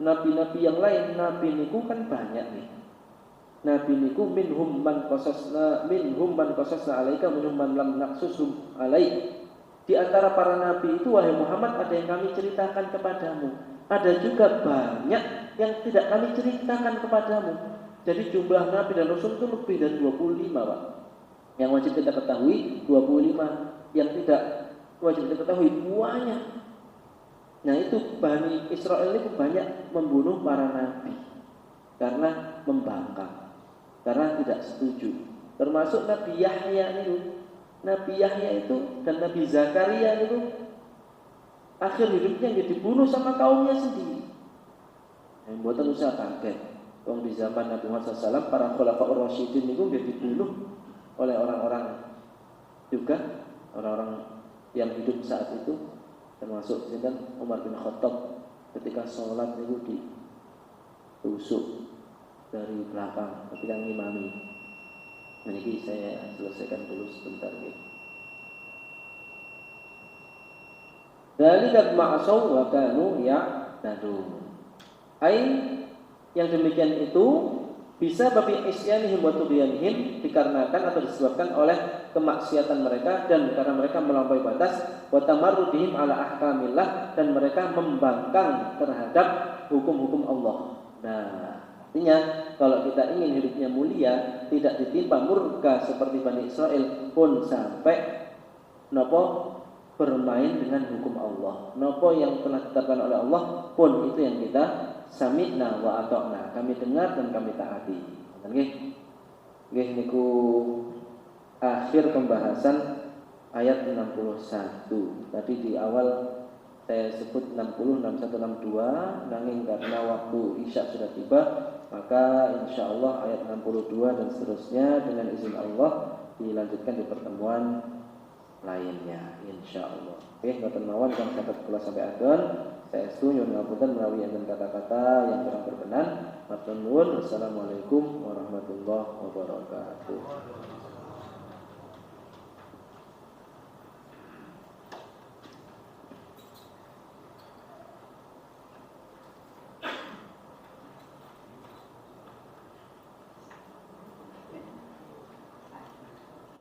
[SPEAKER 2] nabi-nabi yang lain, nabi niku kan banyak nih. Nabi niku minhum man qasasna alaika minhum man lam naqsusum alaik. Di antara para nabi itu wahai Muhammad ada yang kami ceritakan kepadamu, ada juga banyak yang tidak kami ceritakan kepadamu. Jadi jumlah nabi dan rasul itu lebih dari 25, Pak. Yang wajib kita ketahui 25, yang tidak wajib kita ketahui banyak. Nah, itu Bani Israel itu banyak membunuh para nabi karena membangkang, karena tidak setuju. Termasuk Nabi Yahya itu. Nabi Yahya itu dan Nabi Zakaria itu akhir hidupnya dibunuh sama kaumnya sendiri. Yang buatan usaha kaget. Di zaman Nabi Muhammad SAW, para khulafaur rasyidin itu dibunuh oleh orang-orang juga, orang-orang yang hidup saat itu, termasuk Umar bin Khattab ketika sholat itu ditusuk dari belakang ketika ngimami. Nah, ini saya selesaikan dulu sebentar. Dzalika ma'asaw wa kanu ya'tadun. Yang demikian itu bisa babi isyanihim wa tughyanihim, dikarenakan atau disebabkan oleh kemaksiatan mereka dan karena mereka melampaui batas, wa tamarrudihim ala ahkamillah, dan mereka membangkang terhadap hukum-hukum Allah. Nah, artinya kalau kita ingin hidupnya mulia, tidak ditimpa murka seperti Bani Israel pun sampai nopo bermain dengan hukum Allah. Nopo yang telah ditetapkan oleh Allah pun itu yang kita sami'na wa ata'na, kami dengar dan kami taati. Nggih. Nggih niku akhir pembahasan ayat 61. Tadi di awal saya sebut 60, 61, 62, nanging karena waktu Isya sudah tiba, maka insya Allah ayat 62 dan seterusnya dengan izin Allah dilanjutkan di pertemuan lainnya insya Allah. Oke, boten mawon kang saged kula sampai adon. Saya nyuwun ngapunten menawi enten kata-kata yang kurang berkenan. Matur nuwun. Wassalamualaikum warahmatullahi wabarakatuh.